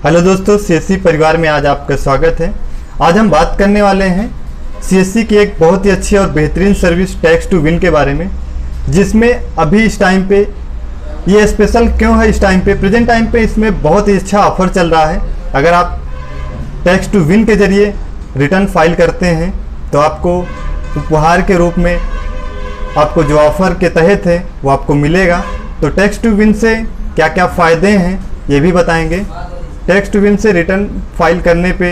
Hello दोस्तों, CSC परिवार में आज आपका स्वागत है। आज हम बात करने वाले हैं सीएससी की एक बहुत ही अच्छी और बेहतरीन सर्विस टैक्स टू विन के बारे में, जिसमें अभी इस टाइम पे ये स्पेशल क्यों है। इस टाइम पे प्रेजेंट टाइम पे इसमें बहुत ही अच्छा ऑफर चल रहा है। अगर आप टैक्स टू विन के जरिए रिटर्न फाइल करते हैं तो आपको उपहार के रूप में आपको जो ऑफर के तहत है वो आपको मिलेगा। तो टैक्स टू विन से क्या क्या फ़ायदे हैं ये भी बताएंगे। टैक्स टू विन से रिटर्न फाइल करने पे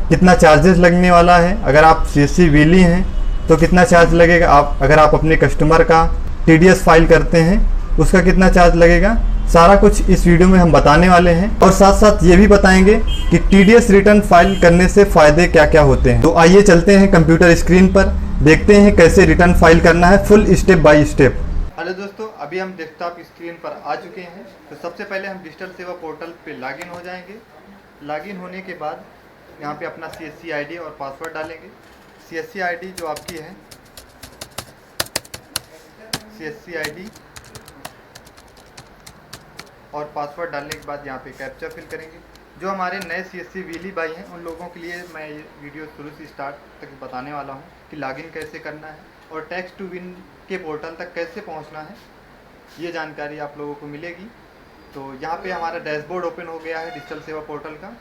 कितना चार्जेस लगने वाला है, अगर आप सीएससी विली हैं तो कितना चार्ज लगेगा, आप अगर आप अपने कस्टमर का टीडीएस फाइल करते हैं उसका कितना चार्ज लगेगा, सारा कुछ इस वीडियो में हम बताने वाले हैं। और साथ साथ ये भी बताएंगे कि टीडीएस रिटर्न फाइल करने से फ़ायदे क्या क्या होते हैं। तो आइए चलते हैं कंप्यूटर स्क्रीन पर, देखते हैं कैसे रिटर्न फाइल करना है full step by step. Hello दोस्तों, अभी हम डेस्कटॉप स्क्रीन पर आ चुके हैं। तो सबसे पहले हम डिजिटल सेवा पोर्टल पे लॉगिन हो जाएंगे। लॉगिन होने के बाद यहाँ पे अपना सीएससी आईडी और पासवर्ड डालेंगे। सीएससी आईडी जो आपकी है, सीएससी आईडी और पासवर्ड डालने के बाद यहाँ पे कैप्चा फिल करेंगे। जो हमारे नए सीएससी विली भाई हैं उन लोगों के लिए मैं ये वीडियो शुरू से स्टार्ट तक बताने वाला हूँ कि लॉगिन कैसे करना है और टैक्स टू विन के पोर्टल तक कैसे पहुँचना है, ये जानकारी आप लोगों को मिलेगी। तो यहाँ पे हमारा डैशबोर्ड ओपन हो गया है डिजिटल सेवा पोर्टल का।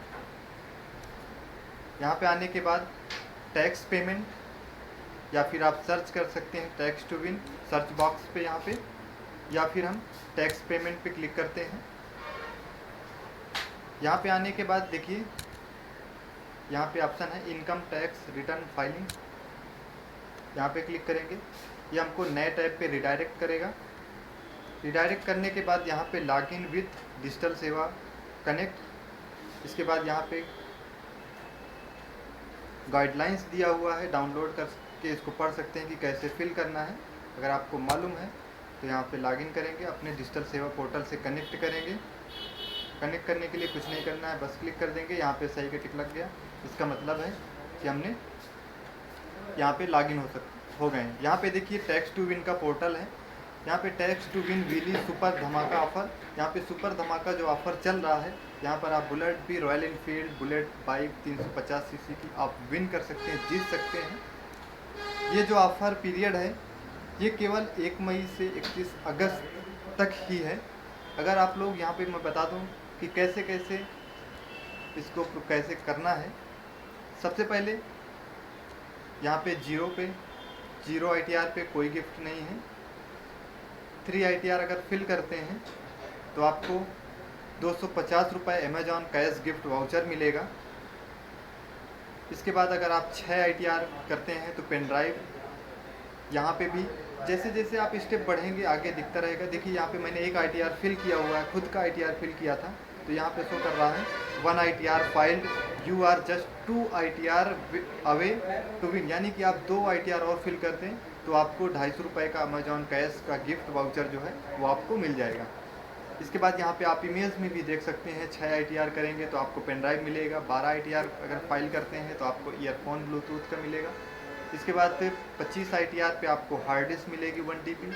यहाँ पे आने के बाद टैक्स पेमेंट या फिर आप सर्च कर सकते हैं tax to win search box पे यहाँ पे, या फिर हम टैक्स पेमेंट पे क्लिक करते हैं। यहाँ पे आने के बाद देखिए यहाँ पे ऑप्शन है इनकम टैक्स रिटर्न फाइलिंग, यहाँ पे क्लिक करेंगे। ये हमको नए टैब पे रिडायरेक्ट करेगा। रिडायरेक्ट करने के बाद यहाँ पे लॉगिन विथ डिजिटल सेवा कनेक्ट, इसके बाद यहाँ पे गाइडलाइंस दिया हुआ है, डाउनलोड करके इसको पढ़ सकते हैं कि कैसे फिल करना है। अगर आपको मालूम है तो यहाँ पे लॉगिन करेंगे, अपने डिजिटल सेवा पोर्टल से कनेक्ट करेंगे। कनेक्ट करने के लिए कुछ नहीं करना है, बस क्लिक कर देंगे। यहाँ पे सही का टिक लग गया, इसका मतलब है कि हमने यहाँ पे लॉगिन हो गए हैं। यहाँ पे देखिए टैक्स टू विन का पोर्टल है। यहाँ पे टैक्स टू विन विली सुपर धमाका ऑफर, यहाँ पे सुपर धमाका जो ऑफर चल रहा है, यहाँ पर आप बुलेट भी royal Enfield bullet bike 350 CC की आप विन कर सकते हैं, जीत सकते हैं। ये जो ऑफ़र पीरियड है ये केवल 1 मई से 31 अगस्त तक ही है। अगर आप लोग यहाँ पे मैं बता दूँ कि कैसे कैसे इसको कैसे करना है। सबसे पहले यहाँ पे जीरो आईटीआर पे कोई गिफ्ट नहीं है। 3 आईटीआर अगर फिल करते हैं तो आपको 250 रुपये अमेजॉन कैश गिफ्ट वाउचर मिलेगा। इसके बाद अगर आप 6 आईटीआर करते हैं तो पेन ड्राइव, यहाँ पे भी जैसे जैसे आप स्टेप बढ़ेंगे आगे दिखता रहेगा। देखिए यहाँ पे मैंने 1 आईटीआर फिल किया हुआ है, खुद का आईटीआर फिल किया था, तो यहाँ पे शो कर रहा है 1 ITR filed, you are just 2 ITR away to win, यानी कि आप 2 आईटीआर और फिल करते हैं तो आपको 250 रुपये का अमेजॉन कैश का गिफ्ट वाउचर जो है वो आपको मिल जाएगा। इसके बाद यहाँ पे आप इमेज में भी देख सकते हैं 6 आईटीआर करेंगे तो आपको पेन ड्राइव मिलेगा, 12 आईटीआर अगर फाइल करते हैं तो आपको ईयरफोन ब्लूटूथ का मिलेगा। इसके बाद 25 आईटीआर पे आपको हार्ड डिस्क मिलेगी 1 TB,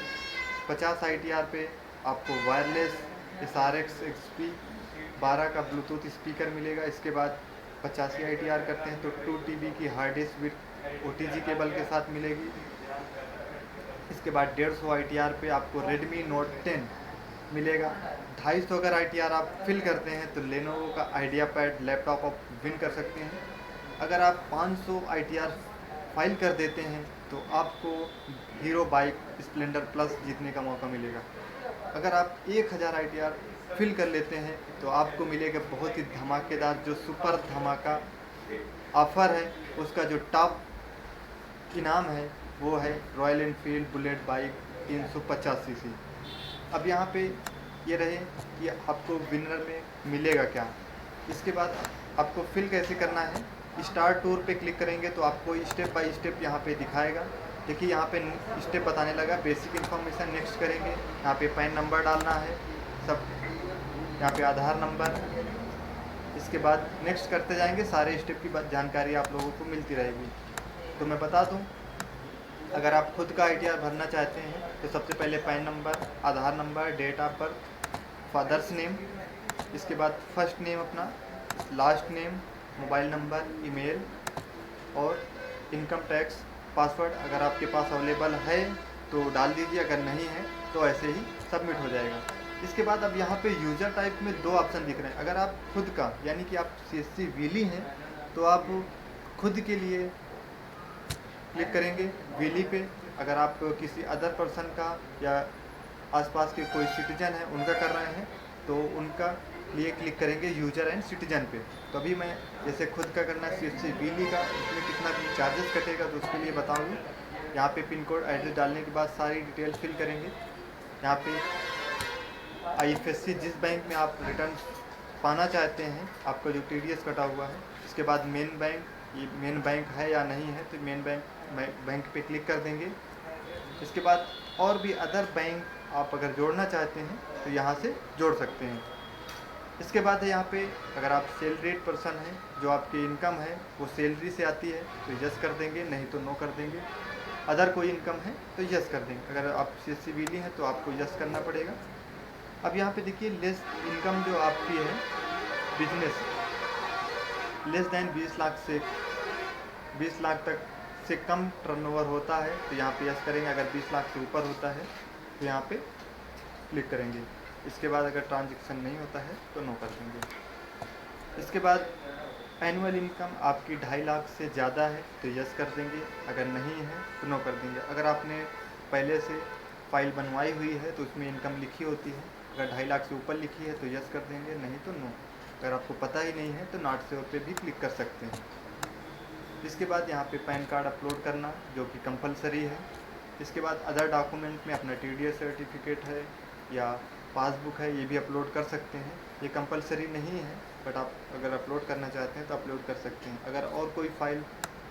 50 आईटीआर पे आपको वायरलेस SRX XP 12 का ब्लूटूथ स्पीकर मिलेगा। इसके बाद 85 आईटीआर करते हैं तो 2 TB की hard disk with OTG cable के साथ मिलेगी। इसके बाद 150 आईटीआर पे आपको Redmi Note 10 मिलेगा। 250 अगर आईटीआर आप फिल करते हैं तो लेनोवो का आइडियापैड लैपटॉप आप विन कर सकते हैं। अगर आप 500 आईटीआर फाइल कर देते हैं तो आपको हीरो बाइक स्प्लेंडर प्लस जीतने का मौका मिलेगा। अगर आप 1000 आईटीआर फिल कर लेते हैं तो आपको मिलेगा बहुत ही धमाकेदार जो सुपर धमाका ऑफ़र है, उसका जो टॉप इनाम है वो है royal Enfield bullet bike 350 CC. अब यहाँ पे ये रहे कि आपको विनर में मिलेगा क्या। इसके बाद आपको फिल कैसे करना है, स्टार्ट टूर पे क्लिक करेंगे तो आपको स्टेप बाय स्टेप यहाँ पे दिखाएगा। देखिए यहाँ पे स्टेप बताने लगा, बेसिक इन्फॉर्मेशन नेक्स्ट करेंगे, यहाँ पे पैन नंबर डालना है सब, यहाँ पे आधार नंबर। इसके बाद नेक्स्ट करते जाएंगे, सारे स्टेप की जानकारी आप लोगों को मिलती रहेगी। तो मैं बता दूँ, अगर आप खुद का आईटीआर भरना चाहते हैं तो सबसे पहले PAN number, Aadhaar number, date of birth, father's name, इसके बाद फर्स्ट नेम अपना, last name, mobile number, email और इनकम टैक्स पासवर्ड अगर आपके पास अवेलेबल है तो डाल दीजिए, अगर नहीं है तो ऐसे ही सबमिट हो जाएगा। इसके बाद अब यहाँ पे यूज़र टाइप में दो ऑप्शन दिख रहे हैं। अगर आप खुद का यानी कि आप CSC विली हैं तो आप खुद के लिए क्लिक करेंगे विली पे। अगर आप किसी अदर पर्सन का या आसपास के कोई सिटीजन है उनका कर रहे हैं तो उनका लिए क्लिक करेंगे यूजर एंड सिटीजन पे। तो अभी मैं जैसे खुद का करना है CSC विली का, उसमें कितना भी चार्जेस कटेगा तो उसके लिए बताऊँगी। यहाँ पे पिन कोड एड्रेस डालने के बाद सारी डिटेल फिल करेंगे। यहाँ पे IFSC जिस बैंक में आप रिटर्न पाना चाहते हैं, आपका जो TDS कटा हुआ है, इसके बाद मेन बैंक, ये मेन बैंक है या नहीं है तो मेन बैंक पे क्लिक कर देंगे। इसके बाद और भी अदर बैंक आप अगर जोड़ना चाहते हैं तो यहाँ से जोड़ सकते हैं। इसके बाद है यहाँ पे अगर आप सैलरीड पर्सन हैं, जो आपकी इनकम है वो सैलरी से आती है तो यस कर देंगे, नहीं तो नो कर देंगे। अदर कोई इनकम है तो यस कर देंगे। अगर आप CSC विली हैं तो आपको यस करना पड़ेगा। अब यहाँ पे देखिए लेस इनकम जो आपकी है बिजनेस, लेस दैन 20 लाख से 20 लाख तक से कम टर्नओवर होता है तो यहाँ पे यस करेंगे। अगर 20 लाख से ऊपर होता है तो यहाँ पे क्लिक करेंगे। इसके बाद अगर ट्रांजैक्शन नहीं होता है तो नो कर देंगे। इसके बाद एनुअल इनकम आपकी 2.5 लाख से ज़्यादा है तो यस कर देंगे, अगर नहीं है तो नो कर देंगे। अगर आपने पहले से फाइल बनवाई हुई है तो उसमें इनकम लिखी होती है, अगर 2.5 लाख से ऊपर लिखी है तो यस कर देंगे, नहीं तो नो। अगर आपको पता ही नहीं है तो नॉट श्योर पे भी क्लिक कर सकते हैं। इसके बाद यहाँ पे पैन कार्ड अपलोड करना जो कि कंपलसरी है। इसके बाद अदर डॉक्यूमेंट में अपना TDS सर्टिफिकेट है या पासबुक है, ये भी अपलोड कर सकते हैं। ये कंपलसरी नहीं है बट आप अगर अपलोड करना चाहते हैं तो अपलोड कर सकते हैं। अगर और कोई फाइल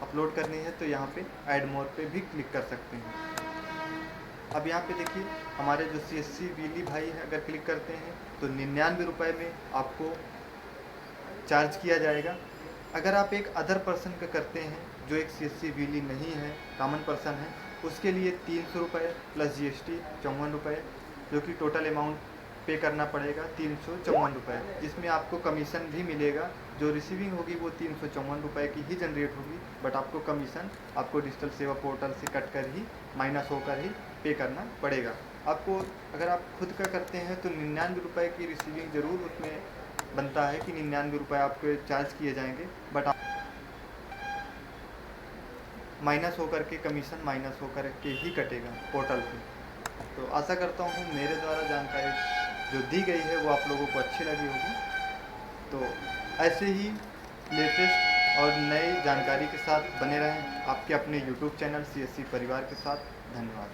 अपलोड करनी है तो यहाँ पे ऐड मोर पे भी क्लिक कर सकते हैं। अब यहाँ पे देखिए हमारे जो CSC विली भाई हैं, अगर क्लिक करते हैं तो 99 रुपये में आपको चार्ज किया जाएगा। अगर आप एक अदर पर्सन का करते हैं जो एक CSC विली नहीं है, कॉमन पर्सन है, उसके लिए 300 रुपये प्लस GST 54 रुपये, जो कि टोटल अमाउंट पे करना पड़ेगा 354 रुपये, जिसमें आपको कमीशन भी मिलेगा। जो रिसीविंग होगी वो 354 रुपये की ही जनरेट होगी, बट आपको कमीशन आपको डिजिटल सेवा पोर्टल से कट कर ही माइनस होकर ही पे करना पड़ेगा। आपको अगर आप खुद का करते हैं तो 99 रुपये की रिसीविंग ज़रूर उसमें बनता है कि 99 रुपये आपके चार्ज किए जाएंगे, बट माइनस होकर के कमीशन माइनस होकर के ही कटेगा पोर्टल से। तो आशा करता हूँ मेरे द्वारा जानकारी जो दी गई है वो आप लोगों को अच्छी लगी होगी। तो ऐसे ही लेटेस्ट और नई जानकारी के साथ बने रहें आपके अपने YouTube चैनल CSC परिवार के साथ। धन्यवाद।